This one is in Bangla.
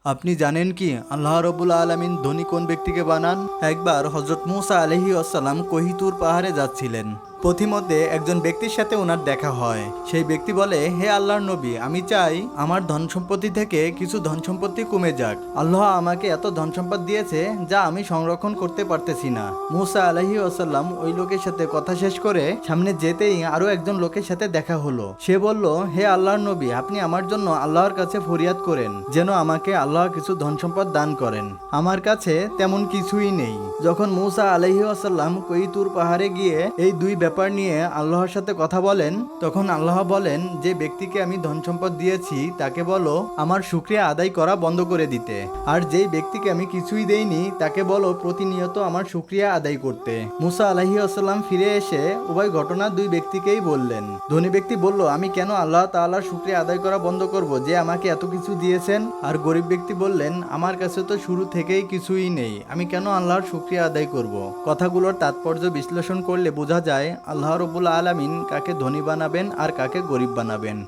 আপনি জানেন কি আল্লাহ রবুল আলমিন ধনী কোন ব্যক্তিকে বানান? একবার হজরত মুসা আলহি আসসালাম কোহিতুর পাহাড়ে যাচ্ছিলেন। পথিমধ্যে একজন ব্যক্তির সাথে ওনার দেখা হয়। সেই ব্যক্তি বলে, হে আল্লাহর নবী, আমি চাই আমার ধন সম্পত্তি থেকে কিছু ধন সম্পত্তি কমে যাক। আল্লাহ আমাকে এত ধন সম্পদ দিয়েছে যা আমি সংরক্ষণ করতে পারতেছি না। মুসা আলহি আসাল্লাম ওই লোকের সাথে কথা শেষ করে সামনে যেতেই আরো একজন লোকের সাথে দেখা হলো। সে বলল, হে আল্লাহর নবী, আপনি আমার জন্য আল্লাহর কাছে ফরিয়াদ করেন যেন আমাকে আল্লাহ কিছু ধন সম্পদ দান করেন। আমার কাছে তেমন কিছুই নেই। যখন মুসা আলাইহি আসাল্লাম কৈতুর পাহাড়ে গিয়ে এই দুই ব্যাপার নিয়ে আল্লাহর সাথে কথা বলেন, তখন আল্লাহ বলেন, যে ব্যক্তিকে আমি ধন সম্পদ দিয়েছি তাকে বলো আমার শুকরিয়া আদায় করা বন্ধ করে দিতে, আর যেই ব্যক্তিকে আমি কিছুই দেইনি তাকে বলো প্রতিনিয়ত আমার শুকরিয়া আদায় করতে। মুসা আলাইহি আসাল্লাম ফিরে এসে উভয় ঘটনা দুই ব্যক্তিকেই বললেন। ধনী ব্যক্তি বলল, আমি কেন আল্লাহ তাআলার শুকরিয়া আদায় করা বন্ধ করব যে আমাকে এত কিছু দিয়েছেন? আর গরিব ব্যক্তি বললেন, আমার কাছে তো শুরু থেকেই কিছুই নেই, আমি কেন আল্লাহর শুকরিয়া আদায় করব? কথাগুলোর তাৎপর্য বিশ্লেষণ করলে বোঝা যায় আল্লাহ রাব্বুল আলামিন কাকে ধনী বানাবেন আর কাকে গরিব বানাবেন।